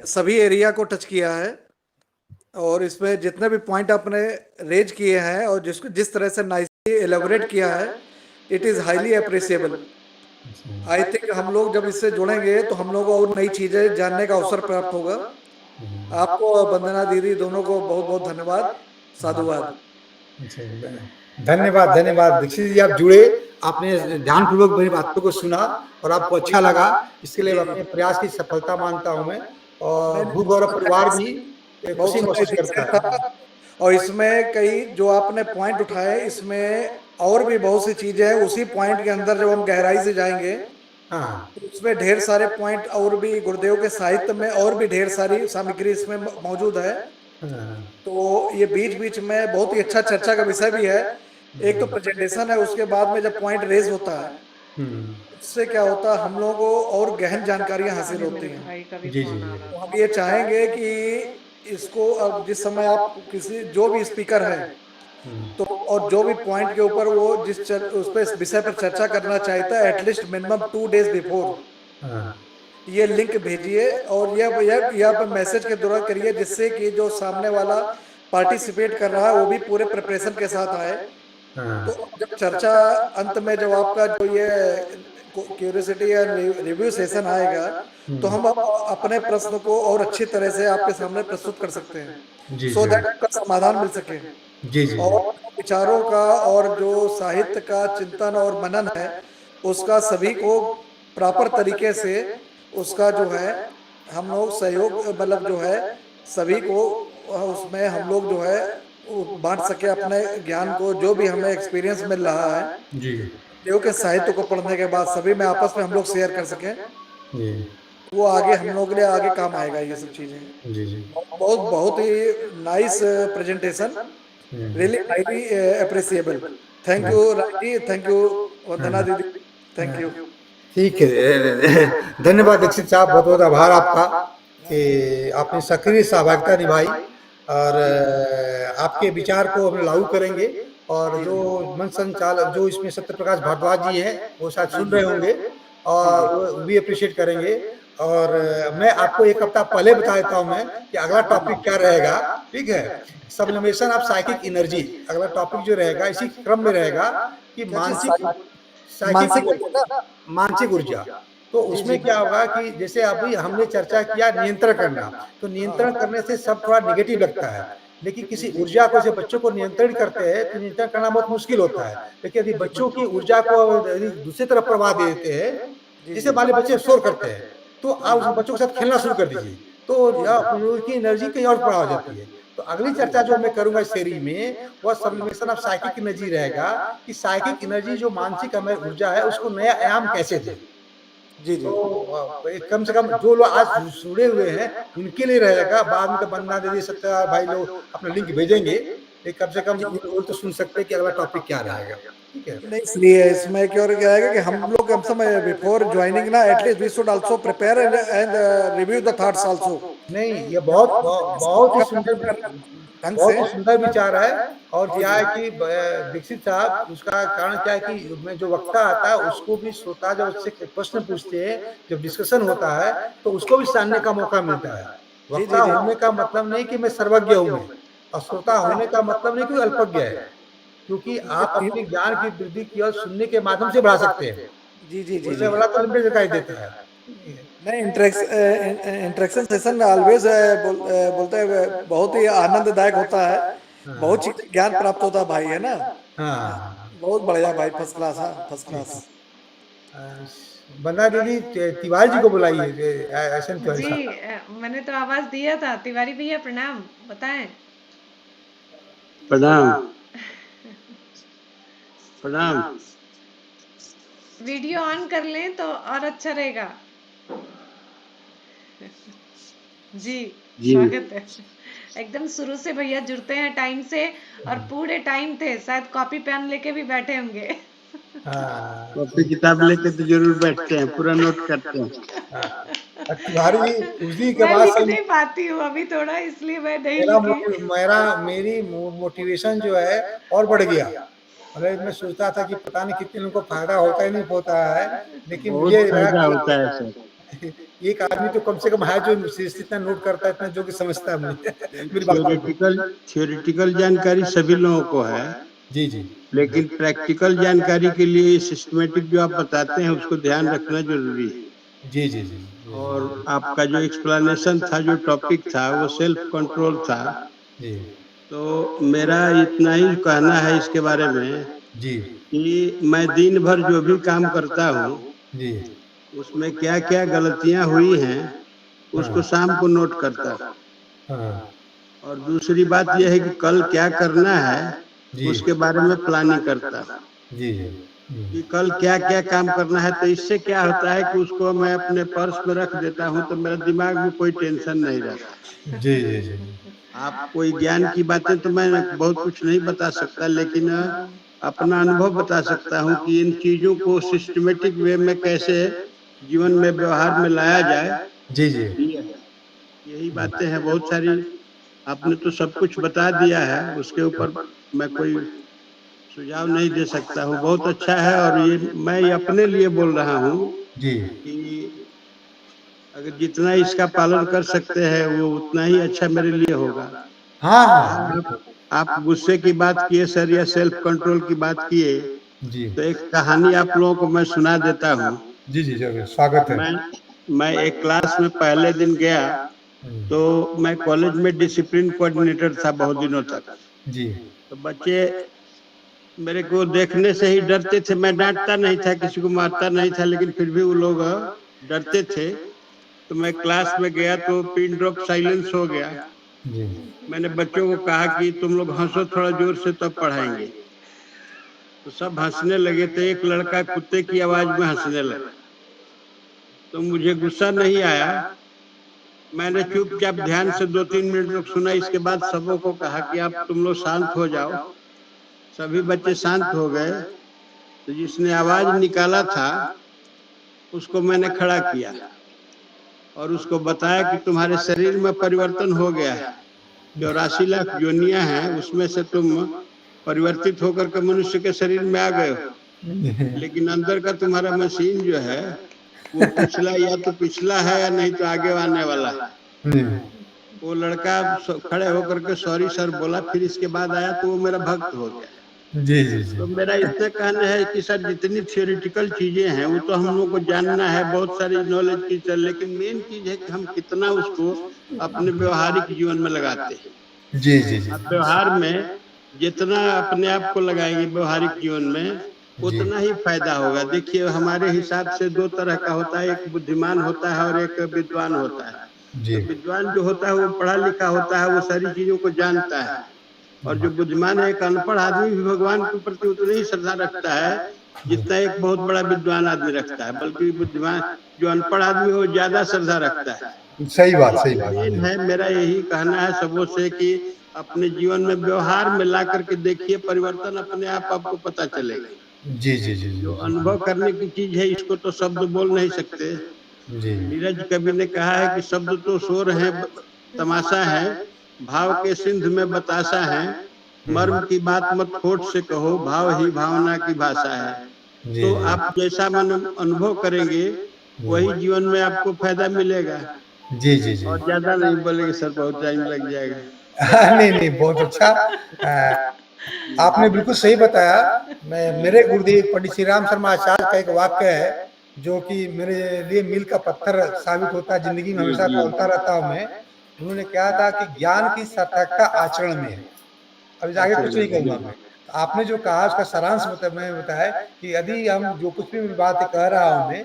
सभी एरिया को टच किया है और इसमें जितने भी पॉइंट आपने रेज किए हैं और जिसको जिस तरह से नाइसली एलेबोरेट किया है, it is highly appreciable. I think हम लोग जब इससे जुड़ेंगे तो हम लोग को और नई चीजें जानने का अवसर प्राप्त होगा। आपको और वंदना दीदी दोनों को बहुत बहुत धन्यवाद, साधुवाद। धन्यवाद धन्यवाद दीक्षित जी, आप जुड़े, आपने ध्यानपूर्वक मेरी बातों को सुना और आपको अच्छा लगा, इसके लिए अपने प्रयास की सफलता मानता हूं मैं। और भू गौरव परिवार भी खुशी महसूस करता है। और इसमें कई जो आपने पॉइंट उठाए, इसमें और भी बहुत सी चीजें हैं। उसी पॉइंट के अंदर जब हम गहराई से जाएंगे हाँ, तो उसमें ढेर सारे पॉइंट और भी गुरुदेव के साहित्य में और भी ढेर सारी सामग्री इसमें मौजूद है। तो ये बीच बीच में बहुत ही अच्छा चर्चा का विषय भी है। एक तो प्रेजेंटेशन है, उसके बाद में जब पॉइंट रेज होता है उससे क्या होता है, हम लोगों को और गहन जानकारियां हासिल होती हैं। जी जी तो हम ये चाहेंगे कि इसको अब जिस समय आप किसी जो भी स्पीकर है तो और जो भी पॉइंट के ऊपर वो उस पर विषय पर चर्चा करना चाहता है, एटलीस्ट मिनिमम 2 days बिफोर ये लिंक भेजिए और यह पर मैसेज के द्वारा करिए, जिससे कि जो सामने वाला पार्टिसिपेट कर रहा है वो भी पूरे प्रिपरेशन के साथ आए। तो जब चर्चा अंत में जब आपका जो ये क्यूरियोसिटी या रिव्यू सेशन आएगा तो हम अपने प्रश्न को और अच्छी तरह से आपके सामने प्रस्तुत कर सकते हैं, जी सो दैट आपका समाधान मिल सके। जी जी और विचारों का और जो साहित्य का चिंतन और मनन है उसका सभी को प्रॉपर तरीके से उसका जो है हम लोग सहयोग मतलब जो है सभी को उसमें हम लोग जो है वो बांट सके अपने ज्ञान को, जो भी हमें एक्सपीरियंस मिल रहा है जी देव के साहित्य को पढ़ने के बाद सभी में आपस में हम लोग शेयर कर सकें। जी वो आगे हम लोग के लिए आगे काम आएगा ये सब चीजें। जी जी बहुत बहुत ही nice presentation, really highly appreciable. Thank you Raji, thank you Vandana दीदी, थैंक यू। ठीक है। धन्यवाद दीक्षित साहब, बहुत बहुत आभार आपका कि आपने सक्रिय सहभागिता निभाई और आपके विचार को हम लागू करेंगे। और जो मंच संचालक जो इसमें सत्य प्रकाश भारद्वाज जी हैं वो शायद सुन रहे होंगे और वो भी अप्रिशिएट करेंगे। और मैं आपको एक हफ्ता पहले बता देता हूं मैं कि अगला टॉपिक क्या रहेगा। ठीक है, सब्लिमेशन ऑफ साइकिक एनर्जी अगला टॉपिक जो रहेगा, इसी क्रम में रहेगा कि मानसिक ऊर्जा। तो उसमें क्या होगा कि जैसे अभी हमने चर्चा किया नियंत्रण करना, तो नियंत्रण करने से सब थोड़ा निगेटिव लगता है, लेकिन किसी ऊर्जा को जैसे बच्चों को नियंत्रण करते हैं तो नियंत्रण करना बहुत मुश्किल होता है। लेकिन यदि बच्चों की ऊर्जा को यदि दूसरी तरफ प्रवाह दे देते हैं, जैसे मान लीजिए बच्चे शोर करते हैं तो आप उस बच्चों के साथ खेलना शुरू कर दीजिए, तो उनकी एनर्जी कहीं और प्रवाह हो जाती है। तो अगली चर्चा जो मैं करूंगा इस सीरीज में वह सब्लिमेशन ऑफ साइकिक एनर्जी रहेगा कि साइकिक एनर्जी जो मानसिक हमें ऊर्जा है उसको नया आयाम कैसे दे। जी जी तो कम से कम जो लोग आज जुड़े हुए हैं उनके लिए रहेगा। बाद में तो बंदना दीदी सत्या भाई लोग अपना लिंक भेजेंगे, कम से कम वो तो सुन सकते हैं कि अगला टॉपिक क्या रहेगा। ठीक है, नहीं, इसलिए इसमें क्या क्या है कि हम लोग कम समय बिफोर ज्वाइनिंग ना at least we should also prepare and review the thoughts also. नहीं ये बहुत बहुत ही सुंदर, ढंग बहुत से ही सुंदर विचार है। और क्या है कि दीक्षित साहब उसका कारण क्या है कि मैं जो वक्ता आता है उसको भी श्रोता जब उससे प्रश्न पूछते हैं, जब डिस्कशन होता है तो उसको भी जानने का मौका मिलता है। जी वक्ता जी जी होने का मतलब नहीं कि मैं सर्वज्ञ हूँ मैं, और श्रोता होने का मतलब नहीं कि अल्पज्ञ है, क्योंकि आप अपने ज्ञान की वृद्धि की और सुनने के माध्यम से बढ़ा सकते हैं। जी जी जी बोलने जी वाला तो लिमिटेड दिखाई देता है। नहीं, इंटरेक्शन सेशन ऑलवेज बोलते हैं बहुत ही आनंददायक होता है, बहुत चीज ज्ञान प्राप्त होता है भाई, है ना। हाँ, बहुत बढ़िया भाई, फर्स्ट क्लास, हाँ फर्स्ट क्लास। बंदा दीदी तिवारी जी को बुलाइए, एसएन तिवारी जी साहब। मैंने तो आवाज दिया था। तिवारी भैया प्रणाम, बताएं। प्रणाम प्रणाम। वीडियो ऑन कर लें तो और अच्छा रहेगा। जी जी स्वागत है। एकदम शुरू से भैया जुड़ते हैं टाइम से और पूरे टाइम थे, शायद कॉपी पेन लेके भी बैठे होंगे। कॉपी किताब लेके तो जरूर बैठते हैं, पूरा नोट करते हैं। तिवारी जी उसी के मैं बाद लिख से नहीं पाती हूँ अभी थोड़ा, इसलिए मैं नहीं मेरा लिखी। मेरी मोटिवेशन जो है और बढ़ गया। मतलब मैं सोचता था कि पता नहीं कितने लोगों को फायदा होता ही नहीं होता है, लेकिन बहुत मुझे लगा फायदा कि होता है सर। एक आदमी तो कम से कम है जो इतना नोट करता है, इतना जो कि समझता है मुझे मेरी बात को। थियोरेटिकल जानकारी सभी लोगों को है, जी, जी। लेकिन प्रैक्टिकल जानकारी के लिए सिस्टमेटिक जो आप बताते हैं उसको ध्यान रखना जरूरी है। जी, जी, जी, जी, जी। और आपका जो एक्सप्लेनेशन था, जो टॉपिक था, वो सेल्फ कंट्रोल था। जी, तो मेरा इतना ही कहना है इसके बारे में जी, कि मैं दिन भर जो भी काम करता हूँ, जी। उसमें क्या-क्या गलतियाँ हुई हैं, उसको हाँ, शाम को नोट करता हूँ। हाँ। और दूसरी बात ये है कि कल क्या करना है, जी। उसके बारे में प्लानिंग करता हूँ जी, जी। कि कल क्या-क्या काम करना है। तो इससे क्या होता है कि उसको मैं अपने पर्स में रख देता हूँ, तो मेरे दिमाग में कोई टेंशन नहीं रहता। जी, जी, जी। आप कोई ज्ञान की बातें तो मैं बहुत कुछ नहीं बता सकता, लेकिन अपना अनुभव बता सकता हूँ कि इन चीज़ों को सिस्टमैटिक वे में कैसे जीवन में व्यवहार में लाया जाए। जी, जी। ये यही बातें हैं बहुत सारी। आपने तो सब कुछ बता दिया है, उसके ऊपर मैं कोई सुझाव नहीं दे सकता हूँ। बहुत अच्छा है, और ये मैं ये अपने लिए बोल रहा हूँ जी। कि अगर जितना इसका पालन कर सकते हैं, वो उतना ही अच्छा मेरे लिए होगा। हाँ, हाँ, हाँ, आप बिल्कुल। आप गुस्से की बात किए सर, या सेल्फ कंट्रोल की बात किए, जी। तो एक कहानी आप लोगों को मैं सुना देता हूँ। जी, जी, ज़रूर, स्वागत है। मैं मैं एक क्लास में पहले दिन गया, हुँ। तो मैं कॉलेज में डिसिप्लिन कोऑर्डिनेटर था बहुत दिनों तक। जी। तो बच्चे मेरे को देखने से ही डरते थे। मैं डाँटता नहीं था, किसी को मारता नहीं था, लेकिन फिर भी वो लोग डरते थे। तो मैं क्लास में गया तो पिन ड्रॉप साइलेंस हो गया। जी। मैंने बच्चों को कहा कि तुम लोग हँसो थोड़ा ज़ोर से, तब पढ़ाएँगे। तो सब हँसने लगे, तो एक लड़का कुत्ते की आवाज़ में हँसने लगा। तो मुझे गुस्सा नहीं आया। मैंने चुपचाप ध्यान से 2-3 मिनट तक सुना। इसके बाद सबों को कहा कि अब तुम लोग शांत हो जाओ। सभी बच्चे शांत हो गए। तो जिसने आवाज़ निकाला था, उसको मैंने खड़ा किया और उसको बताया कि तुम्हारे शरीर में परिवर्तन हो गया है। 84 लाख योनियाँ हैं, उसमें से तुम परिवर्तित होकर के मनुष्य के शरीर में आ गए हो। लेकिन अंदर का तुम्हारा मशीन जो है, वो पिछला, या तो पिछला है या नहीं तो आगे आने वाला है। जी। वो लड़का खड़े होकर के सॉरी सर बोला, फिर इसके बाद आया तो वो मेरा भक्त हो गया। जी, जी, जी। तो मेरा इतना कहना है कि सर जितनी थियोरेटिकल चीजें हैं वो तो हम लोगों को जानना है, बहुत सारी नॉलेज की चल, लेकिन मेन चीज है कि हम कितना उसको अपने व्यवहारिक जीवन में लगाते हैं। जी, जी, जी। आप व्यवहार में जितना अपने आप को लगाएंगे व्यवहारिक जीवन में, जी। उतना ही फायदा होगा। देखिए हमारे हिसाब से दो तरह का होता है, एक बुद्धिमान होता है और एक विद्वान होता है। जी। तो विद्वान जो होता है वो पढ़ा लिखा होता है, वो सारी चीजों को जानता है। और जो बुद्धिमान है, एक अनपढ़ आदमी भी भगवान के प्रति उतनी ही श्रद्धा रखता है जितना एक बहुत बड़ा विद्वान आदमी रखता है। बल्कि बुद्धिमान, जो अनपढ़ आदमी है, वो ज्यादा श्रद्धा रखता है। सही बात, सही तो बात। मेन है, मेरा यही कहना है सबों से कि अपने जीवन में व्यवहार में ला करके देखिए, परिवर्तन अपने आप आपको पता चलेगा। जी, जी, जी, जी, जो जी। अनुभव करने की चीज है, इसको तो शब्द बोल नहीं सकते। जी। नीरज कवि ने कहा है कि शब्द तो शोर है, तमाशा है, भाव के सिंध में बतासा है, मर्म की बात मत होठ से कहो, भाव ही भावना की भाषा है। जी, तो जी। आप जैसा मन अनुभव करेंगे, वही जीवन में आपको फायदा मिलेगा। जी, जी, जी। और ज्यादा नहीं बोलेंगे सर, बहुत टाइम लग जाएगा। नहीं, नहीं, बहुत अच्छा। आपने बिल्कुल सही बताया। मैं मेरे गुरुदेव पंडित श्री राम शर्मा आचार्य का एक वाक्य है, जो कि मेरे लिए मील का पत्थर साबित होता है, ज़िंदगी में जी हमेशा जी। बोलता रहता हूँ मैं। उन्होंने कहा था कि ज्ञान की सार्थकता आचरण में है। अब आगे कुछ नहीं कहूँगा मैं। तो आपने जो कहा उसका सारांश मैं बताया कि यदि हम जो कुछ भी मैं बात कह रहा हूँ मैं,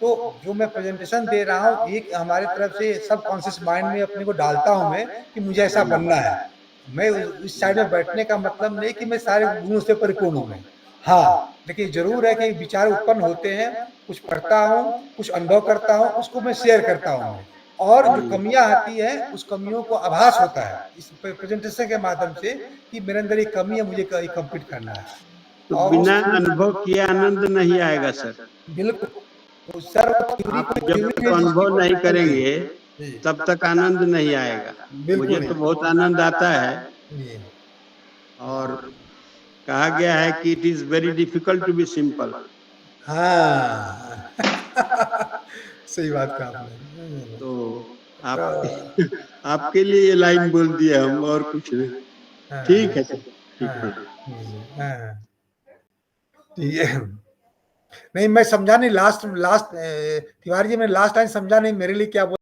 तो जो मैं प्रेज़ेंटेशन दे रहा हूँ, एक हमारे तरफ से सबकॉन्शियस माइंड में अपने को डालता हूँ मैं कि मुझे ऐसा बनना है। मैं इस साइड में बैठने का मतलब नहीं कि मैं सारे गुणों से परिपूर्ण हूँ मैं। हाँ, लेकिन ज़रूर है कि विचार उत्पन्न होते हैं, कुछ पढ़ता हूँ, कुछ अनुभव करता हूँ, उसको मैं शेयर करता हूँ मैं। और जो कमियाँ आती हैं, उस कमियों को आभास होता है, इस प्रेज़ेंटेशन के माध्यम से कि मेरे अंदर ये कमी है, मुझे ये कंप्लीट करना है। तो और उस बिना अनुभव किए आनंद नहीं आएगा सर। बिल्कुल, तो सर वो थ्योरी आप कोई जब थ्योरी तक नहीं जिसकी अनुभव नहीं जी, करेंगे, जी, तब तक आनंद नहीं आएगा। बिल्कुल मुझे नहीं। तो बहुत आनंद आता है। जी। और कहा गया है कि it is very difficult to be simple. हाँ। सही बात कहा आपने। तो आप आपके लिए ये लाइन बोल दिया हम, और कुछ नहीं। हाँ, ठीक है, ठीक हाँ, है। हाँ, ठीक है। नहीं मैं समझा नहीं, लास्ट लास्ट तिवारी जी, मैं लास्ट टाइम समझा नहीं, मेरे लिए क्या बोल